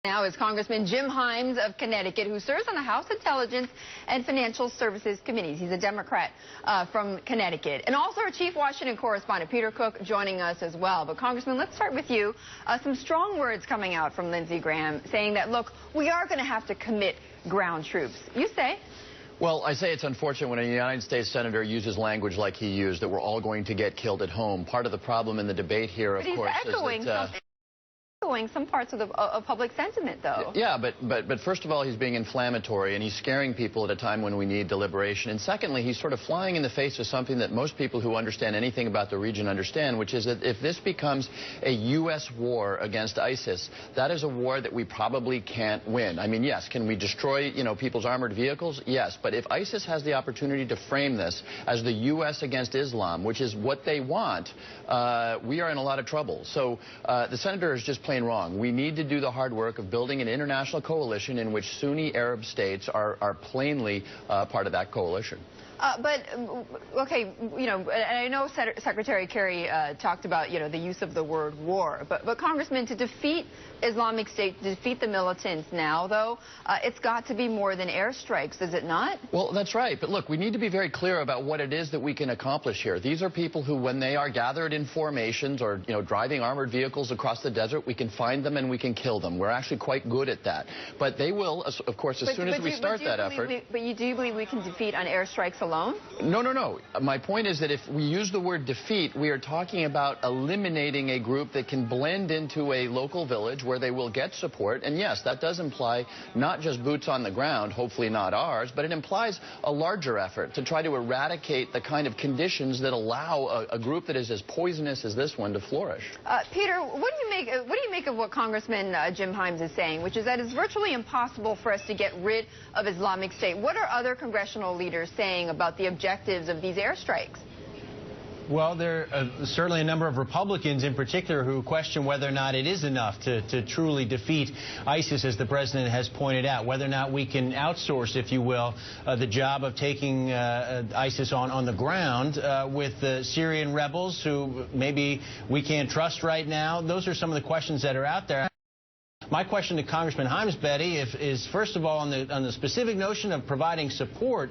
Now is Congressman Jim Himes of Connecticut, who serves on the House Intelligence and Financial Services Committees. He's a Democrat from Connecticut. And also our chief Washington correspondent, Peter Cook, joining us as well. But Congressman, let's start with you. Some strong words coming out from Lindsey Graham saying that, look, we are going to have to commit ground troops. You say? Well, I say it's unfortunate when a United States senator uses language like he used, that we're all going to get killed at home. Part of the problem in the debate here, of course, is that... some parts of public sentiment, though. Yeah, but first of all, he's being inflammatory, and he's scaring people at a time when we need deliberation. And secondly, he's sort of flying in the face of something that most people who understand anything about the region understand, which is that if this becomes a U.S. war against ISIS, that is a war that we probably can't win. I mean, yes, can we destroy, people's armored vehicles? Yes, but if ISIS has the opportunity to frame this as the U.S. against Islam, which is what they want, we are in a lot of trouble. So the senator is just plain wrong. We need to do the hard work of building an international coalition in which Sunni Arab states are plainly part of that coalition. Okay, and I know Secretary Kerry talked about, the use of the word war, but Congressman, to defeat Islamic State, to defeat the militants now, though, it's got to be more than airstrikes, is it not? Well, that's right. But look, we need to be very clear about what it is that we can accomplish here. These are people who, when they are gathered in formations or, driving armored vehicles across the desert, we can find them and we can kill them. We're actually quite good at that. But they will, of course, as soon as we start that effort. But do you believe we can defeat on airstrikes alone? No. My point is that if we use the word defeat, we are talking about eliminating a group that can blend into a local village where they will get support. And yes, that does imply not just boots on the ground, hopefully not ours, but it implies a larger effort to try to eradicate the kind of conditions that allow a group that is as poisonous as this one to flourish. Peter, what do you make of what Congressman Jim Himes is saying, which is that it's virtually impossible for us to get rid of Islamic State? What are other congressional leaders saying about the objectives of these airstrikes? Well, there are certainly a number of Republicans in particular who question whether or not it is enough to truly defeat ISIS, as the president has pointed out, whether or not we can outsource, if you will, the job of taking ISIS on the ground with the Syrian rebels who maybe we can't trust right now. Those are some of the questions that are out there. My question to Congressman Himes, Betty, is first of all on the specific notion of providing support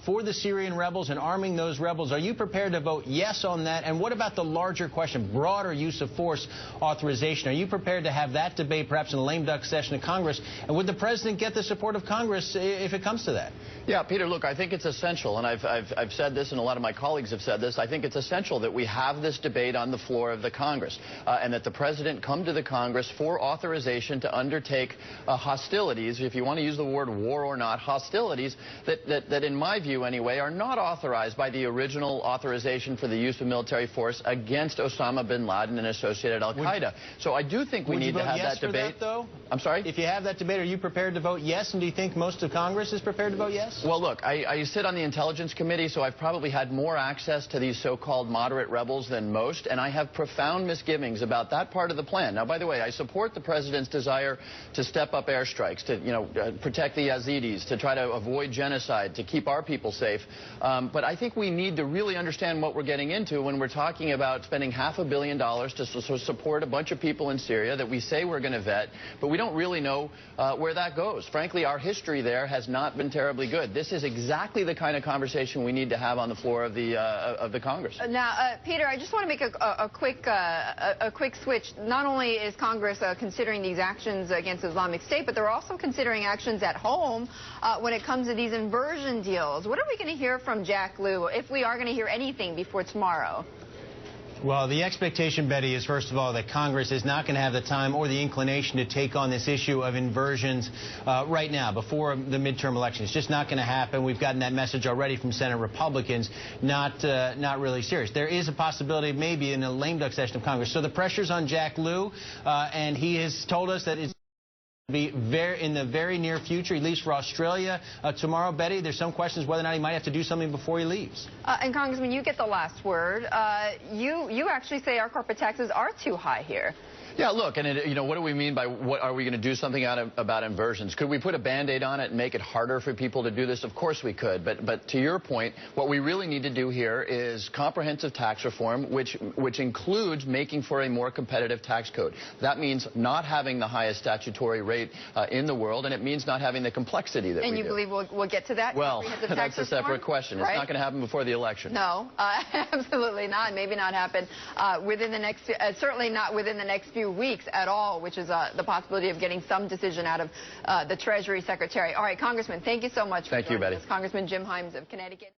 for the Syrian rebels and arming those rebels. Are you prepared to vote yes on that? And what about the larger question, broader use of force authorization? Are you prepared to have that debate perhaps in a lame duck session of Congress? And would the president get the support of Congress if it comes to that? Yeah, Peter, look, I think it's essential, and I've said this, and a lot of my colleagues have said this. I think it's essential that we have this debate on the floor of the Congress, and that the president come to the Congress for authorization to undertake hostilities, if you want to use the word war or not, hostilities that in my view anyway, are not authorized by the original authorization for the use of military force against Osama bin Laden and associated al-Qaeda. So I do think we need to have that debate. For that, though? I'm sorry? If you have that debate, are you prepared to vote yes? And do you think most of Congress is prepared to vote yes? Well, look, I sit on the Intelligence Committee, so I've probably had more access to these so-called moderate rebels than most, and I have profound misgivings about that part of the plan. Now, by the way, I support the president's desire to step up airstrikes, to protect the Yazidis, to try to avoid genocide, to keep our people safe. But I think we need to really understand what we're getting into when we're talking about spending $500 million to support a bunch of people in Syria that we say we're going to vet, but we don't really know where that goes. Frankly, our history there has not been terribly good. This is exactly the kind of conversation we need to have on the floor of the Congress. Now, Peter, I just want to make a quick switch. Not only is Congress considering these actions against Islamic State, but they're also considering actions at home when it comes to these inversion deals. What are we going to hear from Jack Lew, if we are going to hear anything before tomorrow? Well, the expectation, Betty, is first of all that Congress is not going to have the time or the inclination to take on this issue of inversions right now, before the midterm election. It's just not going to happen. We've gotten that message already from Senate Republicans, not really serious. There is a possibility maybe in a lame duck session of Congress. So the pressure's on Jack Lew, and he has told us that it's be in the very near future. He leaves for Australia tomorrow. Betty, there's some questions whether or not he might have to do something before he leaves. And Congressman, you get the last word. You actually say our corporate taxes are too high here. Yeah, look, and what do we mean by what are we going to do something about inversions? Could we put a Band-Aid on it and make it harder for people to do this? Of course we could, but to your point, what we really need to do here is comprehensive tax reform, which includes making for a more competitive tax code. That means not having the highest statutory rate in the world, and it means not having the complexity that we do. And you believe we'll get to that? Well, that's a separate question. Right? It's not going to happen before the election. No, absolutely not. Maybe not happen within the next, certainly not within the next few weeks at all, which is the possibility of getting some decision out of the Treasury Secretary. All right, Congressman, thank you so much for joining us. Thank you, Betty. Congressman Jim Himes of Connecticut.